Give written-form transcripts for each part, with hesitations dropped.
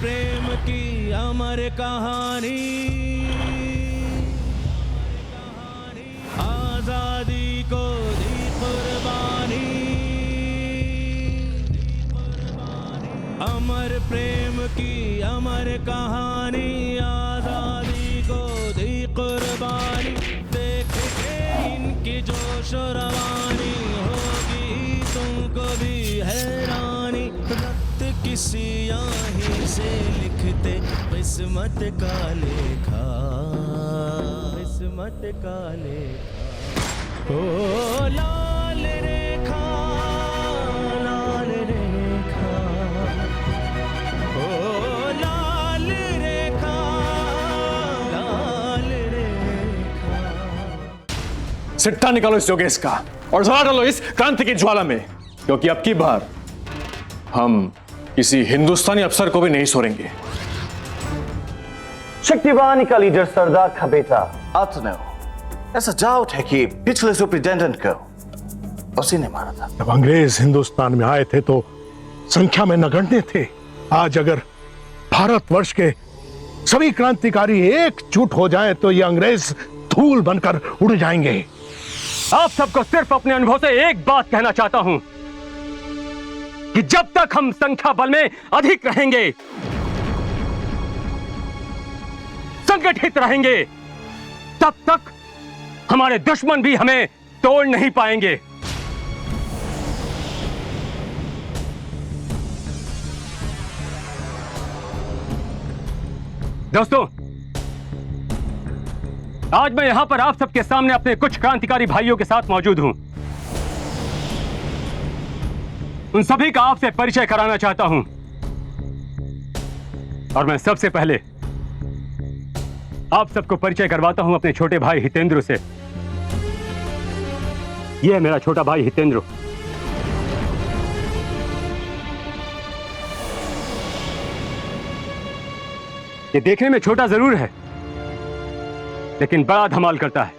प्रेम की अमर कहानी, आजादी को दी कुर्बानी, अमर प्रेम की अमर कहानी, आजादी को दी कुर्बानी। देख के इनकी जोश रवानी, होगी तुमको भी हैरानी। रक्त किसी आही से लिखते किस्मत का लेखा, किस्मत का लेखा। ओ लाल रेखा, लाल रेखा, ओ लाल रेखा, लाल रेखा। सिट्टा निकालो इस योगेश का और जला डालो इस क्रांति की ज्वाला में, क्योंकि अब की बार हम किसी हिंदुस्तानी अफसर को भी नहीं छोड़ेंगे। शक्तिवानी का लीडर सरदार का बेटा आतनो, ऐसा डाउट है कि पिछले सुप्रिंटेंडेंट को उसी ने मारा था। जब अंग्रेज हिंदुस्तान में आए थे तो संख्या में नगण्य थे। आज अगर भारतवर्ष के सभी क्रांतिकारी एकजुट हो जाएं तो ये अंग्रेज धूल बनकर उड़ जाएंगे। आप सबको सिर्फ अपने अनुभव से एक बात कहना चाहता हूं कि जब तक हम संख्या बल में अधिक रहेंगे, संगठित रहेंगे, तब तक हमारे दुश्मन भी हमें तोड़ नहीं पाएंगे। दोस्तों, आज मैं यहां पर आप सबके सामने अपने कुछ क्रांतिकारी भाइयों के साथ मौजूद हूं। उन सभी का आपसे परिचय कराना चाहता हूं और मैं सबसे पहले आप सबको परिचय करवाता हूं अपने छोटे भाई हितेंद्र से। यह है मेरा छोटा भाई हितेंद्र। ये देखने में छोटा जरूर है, लेकिन बड़ा धमाल करता है।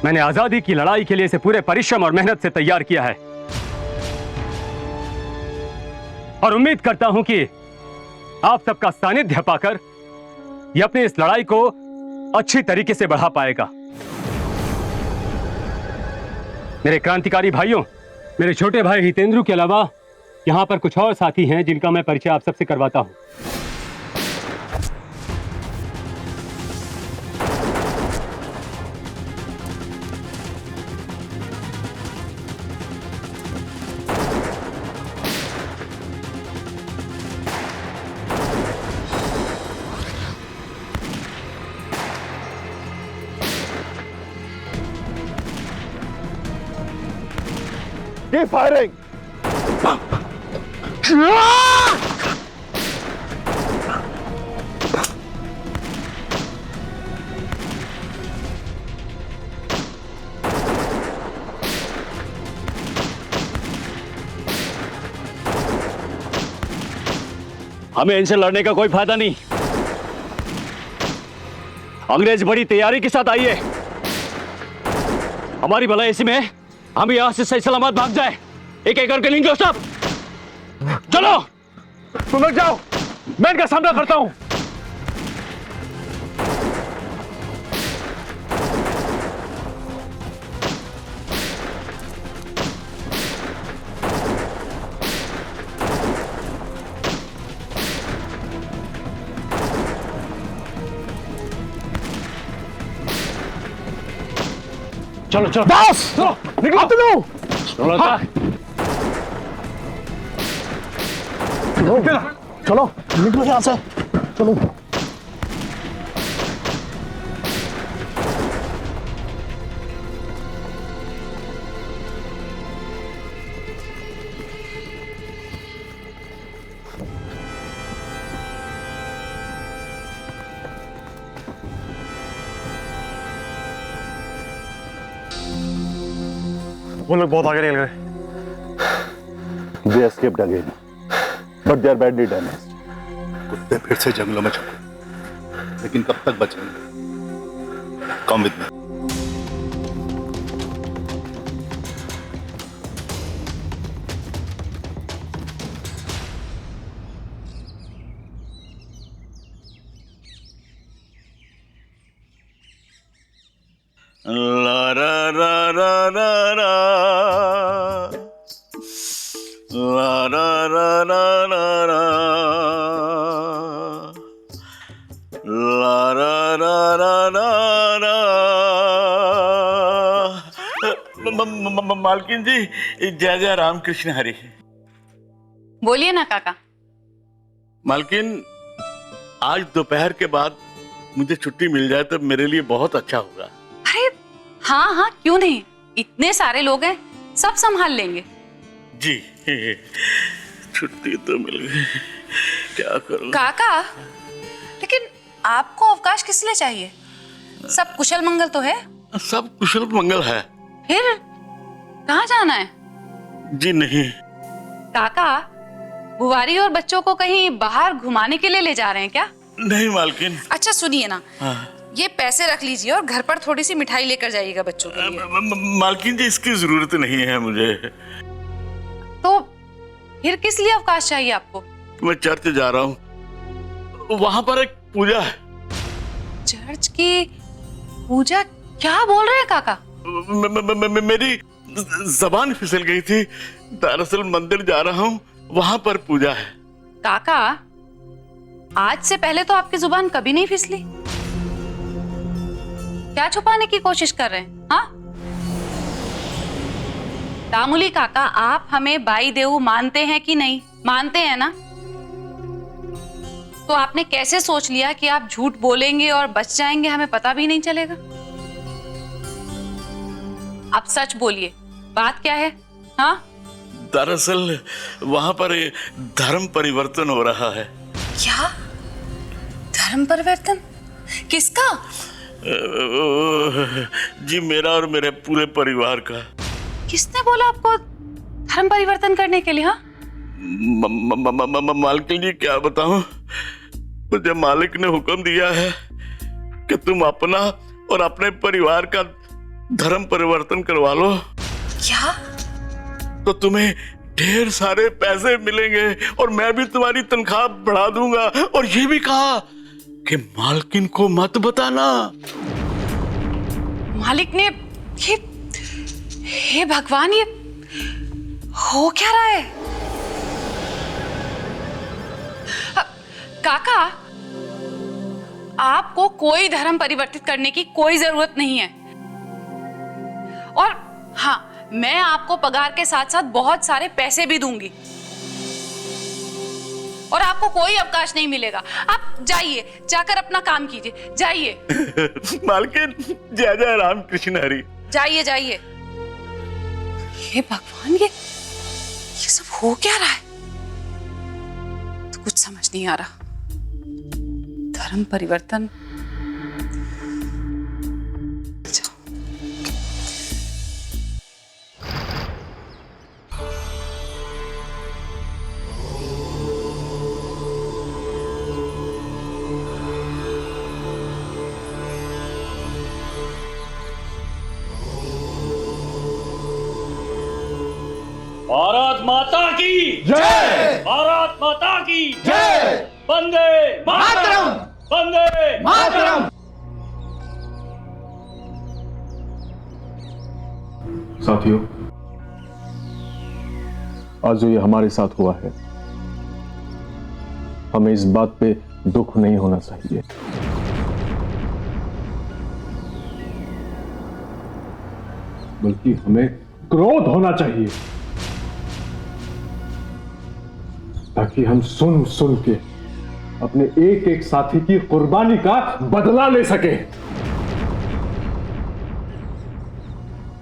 मैंने आजादी की लड़ाई के लिए इसे पूरे परिश्रम और मेहनत से तैयार किया है और उम्मीद करता हूं कि आप सबका सानिध्य पाकर यह अपनी इस लड़ाई को अच्छी तरीके से बढ़ा पाएगा। मेरे क्रांतिकारी भाइयों, मेरे छोटे भाई हितेंद्र के अलावा यहां पर कुछ और साथी हैं जिनका मैं परिचय आप सबसे करवाता हूं। Keep firing! हमें इनसे लड़ने का कोई फायदा नहीं। अंग्रेज बड़ी तैयारी के साथ आई है। हमारी भलाई इसी में है, हम यहां से सही सलामत भाग जाए। एक एक करके लेंगे सब। चलो तुम लोग जाओ, मैं इनका सामना करता हूं। चलो चलो बस, चलो निकलो। चलो चलो निकलो यहाँ से, चलो। वो लोग बहुत आगे निकल गए। They escaped again, but they are badly damaged. कुत्ते फिर से जंगलों में छुपे, लेकिन कब तक बचेंगे? Come with me. ला रा रा रा रा रा ला रा रा रा रा रा ला रा रा रा रा रा। मालकिन जी, जय जय राम कृष्ण हरि। बोलिए ना काका। मालकिन, आज दोपहर के बाद मुझे छुट्टी मिल जाए तो मेरे लिए बहुत अच्छा होगा। अरे हाँ हाँ, क्यों नहीं, इतने सारे लोग हैं, सब संभाल लेंगे। जी, छुट्टी तो मिल गई, क्या करूं। काका, लेकिन आपको अवकाश किस लिए चाहिए? सब कुशल मंगल तो है। सब कुशल मंगल है। फिर कहाँ जाना है? जी नहीं। काका, बुआरी और बच्चों को कहीं बाहर घुमाने के लिए ले जा रहे हैं क्या? नहीं मालकिन। अच्छा सुनिए ना, ये पैसे रख लीजिए और घर पर थोड़ी सी मिठाई लेकर जाइएगा बच्चों के लिए। मालकिन जी, इसकी जरूरत नहीं है मुझे। तो फिर किस लिए अवकाश चाहिए आपको? मैं चर्च जा रहा हूँ, वहां पर एक पूजा है। चर्च की पूजा? क्या बोल रहे हैं काका? मेरी जबान फिसल गई थी। दरअसल मंदिर जा रहा हूँ, वहां पर पूजा है। काका, आज से पहले तो आपकी जुबान कभी नहीं फिसली। क्या छुपाने की कोशिश कर रहे हैं? हाँ दामुली काका, आप हमें बाई देऊ मानते हैं कि नहीं? मानते हैं ना? तो आपने कैसे सोच लिया कि आप झूठ बोलेंगे और बच जाएंगे, हमें पता भी नहीं चलेगा? आप सच बोलिए, बात क्या है? हाँ दरअसल वहां पर धर्म परिवर्तन हो रहा है। क्या धर्म परिवर्तन? किसका? जी, मेरा और मेरे पूरे परिवार का। किसने बोला आपको धर्म परिवर्तन करने के लिए? हाँ मालकिन जी, क्या बताऊं, मुझे मालिक ने हुक्म दिया है कि तुम अपना और अपने परिवार का धर्म परिवर्तन करवा लो। क्या? तो तुम्हें ढेर सारे पैसे मिलेंगे और मैं भी तुम्हारी तनख्वाह बढ़ा दूंगा। और ये भी कहा कि मालकिन को मत बताना। मालिक ने ये, हे भगवान, ये हो क्या रहा है? काका, आपको कोई धर्म परिवर्तित करने की कोई जरूरत नहीं है। और हाँ, मैं आपको पगार के साथ साथ बहुत सारे पैसे भी दूंगी और आपको कोई अवकाश नहीं मिलेगा। आप जाइए, जाकर अपना काम कीजिए, जाइए। मालकिन, जय जय राम कृष्ण हरि। जाइए जाइए। हे भगवान, ये सब हो क्या रहा है? तो कुछ समझ नहीं आ रहा। धर्म परिवर्तन। भारत माता की जय! भारत माता की जय! वंदे मातरम! वंदे मातरम! साथियों, आज जो ये हमारे साथ हुआ है, हमें इस बात पे दुख नहीं होना चाहिए। बल्कि हमें क्रोध होना चाहिए, ताकि हम सुन सुन के अपने एक एक साथी की कुर्बानी का बदला ले सके।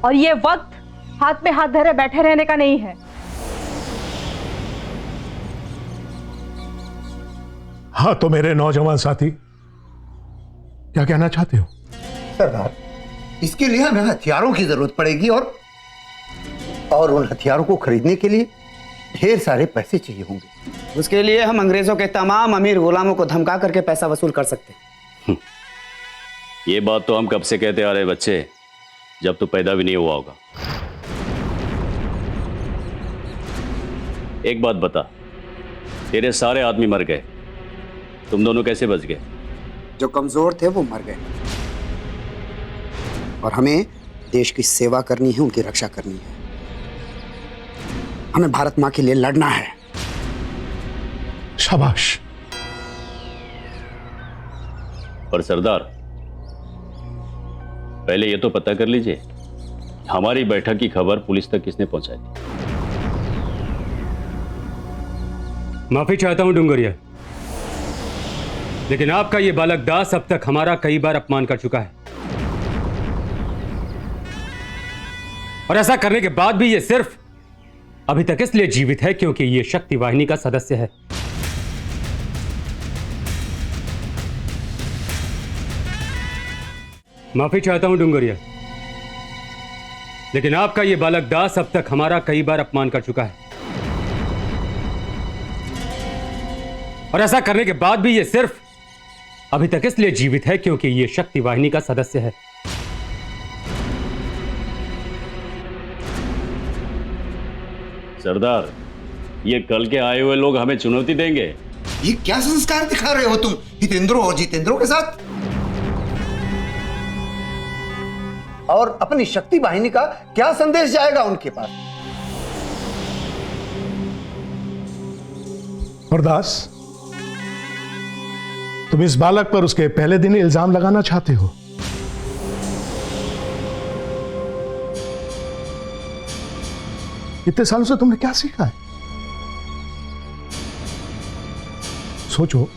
और ये वक्त हाथ में हाथ धरे बैठे रहने का नहीं है। हाँ, तो मेरे नौजवान साथी, क्या कहना चाहते हो? सरदार, इसके लिए हमें हथियारों की जरूरत पड़ेगी और उन हथियारों को खरीदने के लिए ढेर सारे पैसे चाहिए होंगे। उसके लिए हम अंग्रेजों के तमाम अमीर गुलामों को धमका करके पैसा वसूल कर सकते हैं। ये बात तो हम कब से कहते आ रहे बच्चे, जब तू पैदा भी नहीं हुआ होगा। एक बात बता, तेरे सारे आदमी मर गए, तुम दोनों कैसे बच गए? जो कमजोर थे वो मर गए और हमें देश की सेवा करनी है, उनकी रक्षा करनी है। हमें भारत मां के लिए लड़ना है। शाबाश। और सरदार, पहले ये तो पता कर लीजिए हमारी बैठक की खबर पुलिस तक किसने पहुंचाई थी। माफी चाहता हूं डूंगरिया, लेकिन आपका ये बालक दास अब तक हमारा कई बार अपमान कर चुका है, और ऐसा करने के बाद भी ये सिर्फ अभी तक इसलिए जीवित है क्योंकि ये शक्ति वाहिनी का सदस्य है। माफी चाहता हूं डूंगरिया, लेकिन आपका ये बालक दास अब तक हमारा कई बार अपमान कर चुका है, और ऐसा करने के बाद भी ये सिर्फ अभी तक इसलिए जीवित है क्योंकि ये शक्ति वाहिनी का सदस्य है। सरदार, ये कल के आए हुए लोग हमें चुनौती देंगे। ये क्या संस्कार दिखा रहे हो तुम हितेंद्रो और जितेंद्रो के साथ? और अपनी शक्ति वाहिनी का क्या संदेश जाएगा उनके पास? और दास, तुम इस बालक पर उसके पहले दिन ही इल्जाम लगाना चाहते हो? इतने सालों से तुमने क्या सीखा है? सोचो,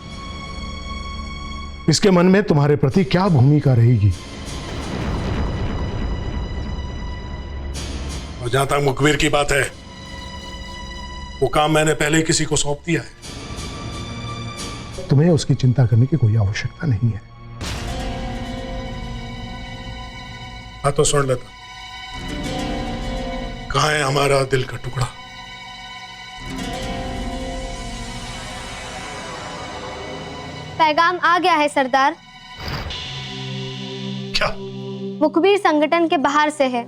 इसके मन में तुम्हारे प्रति क्या भूमिका रहेगी। और जहां तक मुखबिर की बात है, वो काम मैंने पहले ही किसी को सौंप दिया है। तुम्हें उसकी चिंता करने की कोई आवश्यकता नहीं है। हाँ तो सुन लेता, कहाँ है हमारा दिल का टुकड़ा? पैगाम आ गया है सरदार। क्या? मुखबिर संगठन के बाहर से है,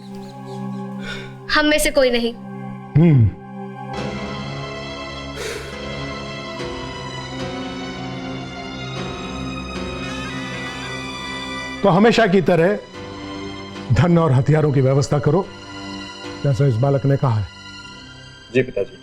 हम में से कोई नहीं। तो हमेशा की तरह धन और हथियारों की व्यवस्था करो, जैसा इस बालक ने कहा है। जी पिताजी।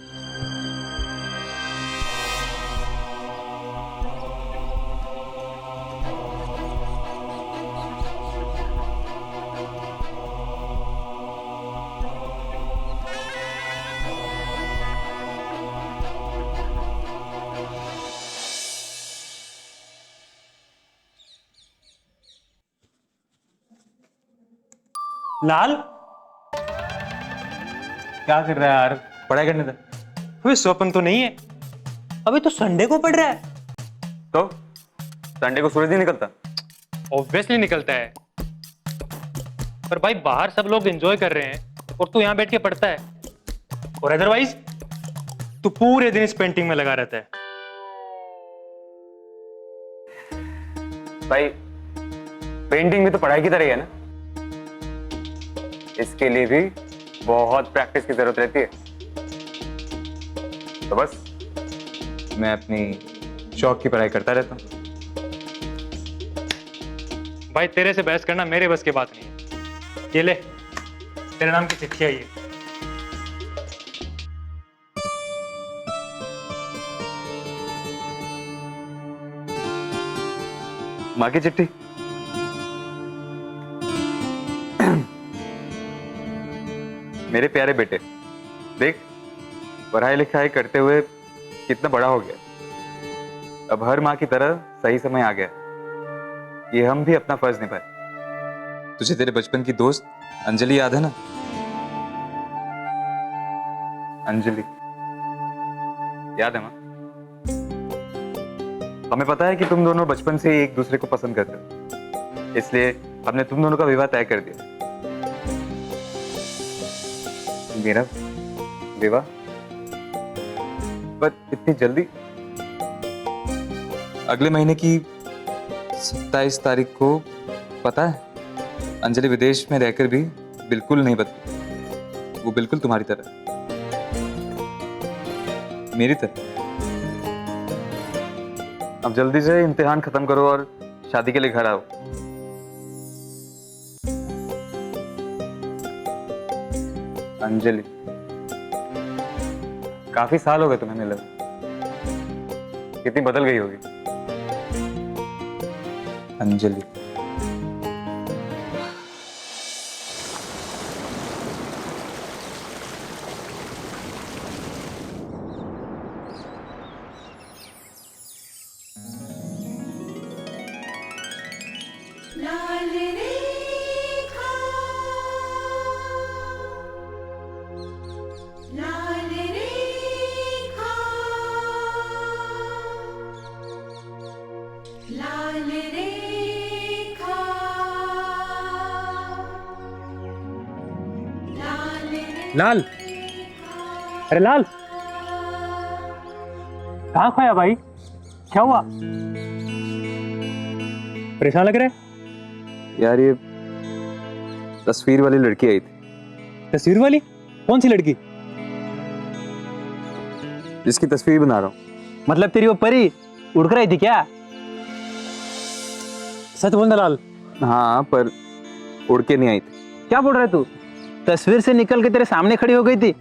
लाल, क्या कर रहा है यार? पढ़ाई करने दे। अबे स्वप्न तो नहीं है, अभी तो संडे को पढ़ रहा है। तो संडे को सूरज नहीं निकलता? ऑब्वियसली निकलता है, पर भाई बाहर सब लोग एंजॉय कर रहे हैं और तू यहाँ बैठ के पढ़ता है। और अदरवाइज तू पूरे दिन इस पेंटिंग में लगा रहता है। भाई पेंटिंग भी तो पढ़ाई की तरह ही है ना, इसके लिए भी बहुत प्रैक्टिस की जरूरत रहती है। तो बस मैं अपनी शौक की पढ़ाई करता रहता हूँ। भाई तेरे से बहस करना मेरे बस की बात नहीं है। ये ले, तेरे नाम की चिट्ठी आई है। माँ की चिट्ठी? मेरे प्यारे बेटे, देख पढ़ाई लिखाई करते हुए कितना बड़ा हो गया। अब हर माँ की तरह सही समय आ गया, ये हम भी अपना फर्ज निभाए। तुझे तेरे बचपन की दोस्त अंजलि याद है ना? अंजलि याद है माँ? हमें पता है कि तुम दोनों बचपन से ही एक दूसरे को पसंद करते हो, इसलिए हमने तुम दोनों का विवाह तय कर दिया। मेरा विवाह? पर इतनी जल्दी? अगले महीने की 27 तारीख को, पता है अंजलि विदेश में रहकर भी बिल्कुल नहीं बदली, वो बिल्कुल तुम्हारी तरह, मेरी तरह। अब जल्दी से इम्तिहान खत्म करो और शादी के लिए घर आओ। अंजलि, काफी साल हो गए तुम्हें मिले, कितनी बदल गई होगी। अंजलि, लाल, अरे लाल, कहाँ खोया भाई? क्या हुआ? परेशान लग रहा है? यार ये तस्वीर वाली लड़की आई थी। तस्वीर वाली? कौन सी लड़की? जिसकी तस्वीर बना रहा हूँ। मतलब तेरी वो परी उड़ कर आई थी क्या? सच बोलना लाल। हाँ, पर उड़ के नहीं आई थी। क्या बोल रहा है तू? तस्वीर से निकल के तेरे सामने खड़ी हो गई थी।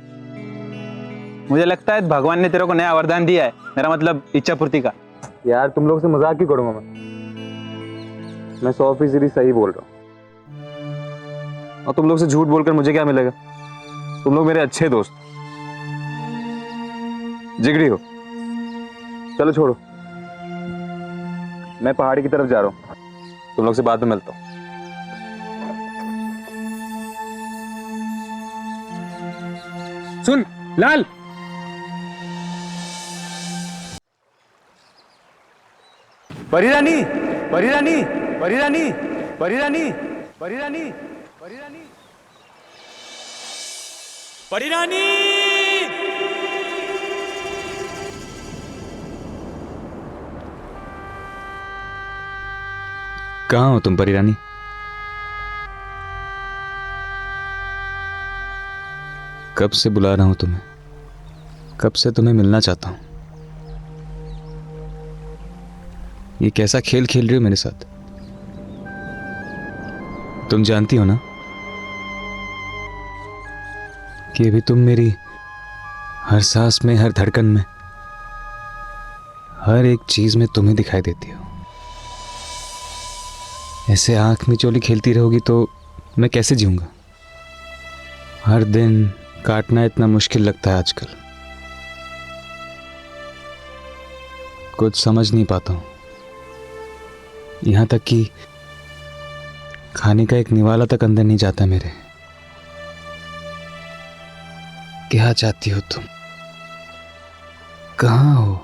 मुझे लगता है भगवान ने तेरे को नया वरदान दिया है, मेरा मतलब इच्छा पूर्ति का। यार तुम लोग से मजाक क्यों करूंगा मैं 100% सही बोल रहा हूँ। और तुम लोग से झूठ बोलकर मुझे क्या मिलेगा? तुम लोग मेरे अच्छे दोस्त, जिगरी हो। चलो छोड़ो, मैं पहाड़ी की तरफ जा रहा हूँ, तुम लोग से बाद में मिलता हूँ। सुन लाल, परी रानी, परी रानी, परी रानी, परी रानी, परी रानी, परी रानी, परी रानी। कहाँ हो तुम परी रानी? कब से बुला रहा हूं तुम्हें, कब से तुम्हें मिलना चाहता हूं। ये कैसा खेल खेल रही हो मेरे साथ? तुम जानती हो ना कि अभी तुम मेरी हर सांस में, हर धड़कन में, हर एक चीज में तुम्हें दिखाई देती हो। ऐसे आंख में चोली खेलती रहोगी तो मैं कैसे जीऊंगा? हर दिन काटना इतना मुश्किल लगता है आजकल, कुछ समझ नहीं पाता हूं। यहां तक कि खाने का एक निवाला तक अंदर नहीं जाता मेरे। क्या चाहती हो तुम? कहां हो?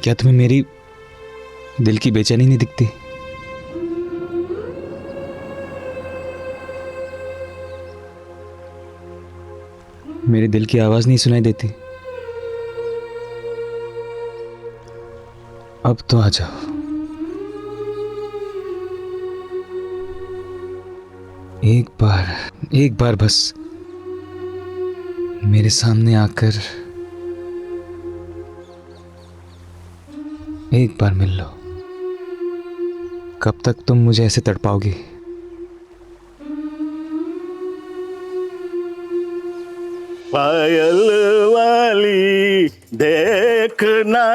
क्या तुम्हें मेरी दिल की बेचैनी नहीं दिखती? मेरे दिल की आवाज नहीं सुनाई देती? अब तो आ जाओ। एक बार बस मेरे सामने आकर एक बार मिल लो। कब तक तुम मुझे ऐसे तड़पाओगी? पायल वाली देखना,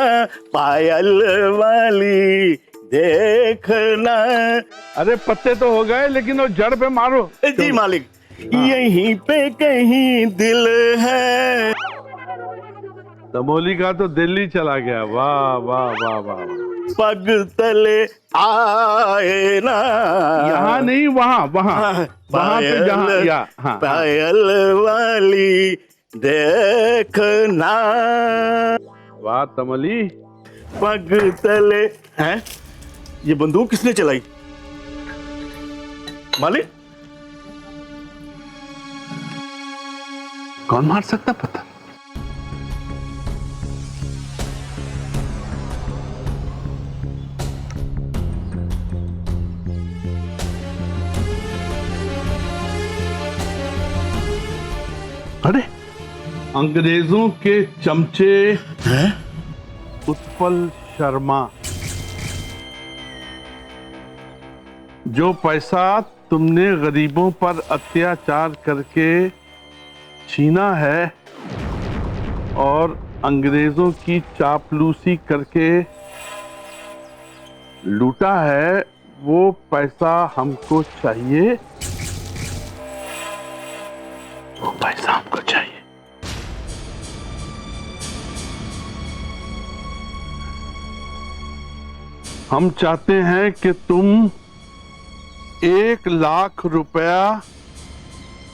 पायल वाली देखना। अरे पत्ते तो हो गए, लेकिन वो जड़ पे मारो। जी मालिक, यहीं पे कहीं दिल है। दमोली का तो दिल्ली चला गया। वाह वाह वाह वाह। पग तले आए ना। यहाँ नहीं, वहाँ वहाँ वहाँ पे जहाँ हाँ, पायल वाली देखना। वाह तमली। पग तले हैं। ये बंदूक किसने चलाई? मालिक, कौन मार सकता पता? अरे अंग्रेजों के चमचे हैं? उत्पल शर्मा। जो पैसा तुमने गरीबों पर अत्याचार करके छीना है और अंग्रेजों की चापलूसी करके लूटा है, वो पैसा हमको चाहिए, वो पैसा हमको चाहिए। हम चाहते हैं कि तुम 1,00,000 रुपया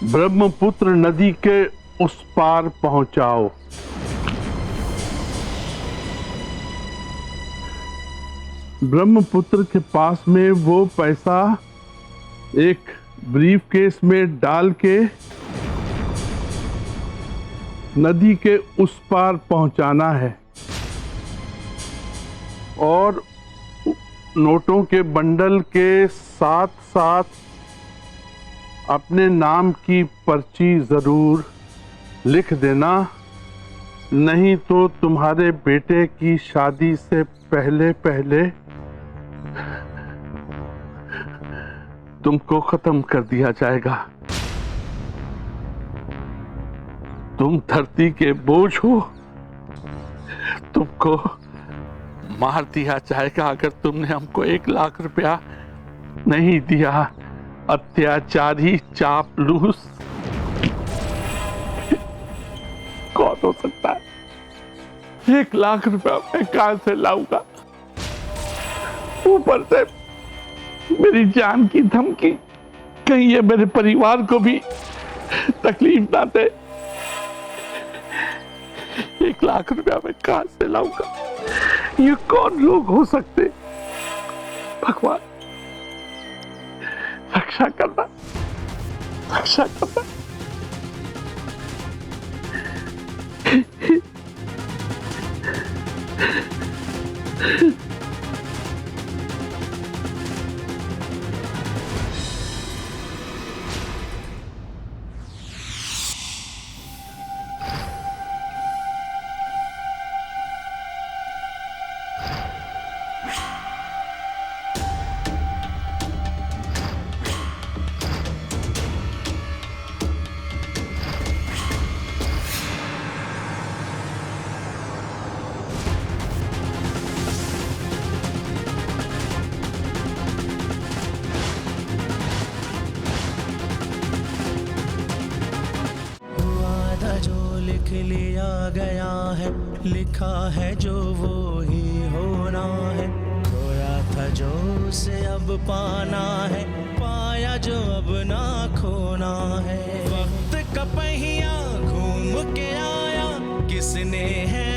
ब्रह्मपुत्र नदी के उस पार पहुंचाओ। ब्रह्मपुत्र के पास में वो पैसा एक ब्रीफ केस में डाल के नदी के उस पार पहुंचाना है और नोटों के बंडल के साथ साथ अपने नाम की पर्ची जरूर लिख देना, नहीं तो तुम्हारे बेटे की शादी से पहले पहले तुमको खत्म कर दिया जाएगा। तुम धरती के बोझ हो, तुमको मार दिया जाएगा अगर तुमने हमको 1,00,000 रुपया नहीं दिया। अत्याचारी चापलूस कौन हो सकता है? 1,00,000 रुपया मैं कहां से लाऊंगा? ऊपर से मेरी जान की धमकी, कहीं ये मेरे परिवार को भी तकलीफ ना दे। 1,00,000 रुपया मैं कहां से लाऊंगा? ये कौन लोग हो सकते? भगवान रक्षा करना, रक्षा करना। लिया गया है, लिखा है जो वो ही होना है। खोया था जो उसे अब पाना है, पाया जो अब ना खोना है। वक्त का पहिया घूम के आया, किसने है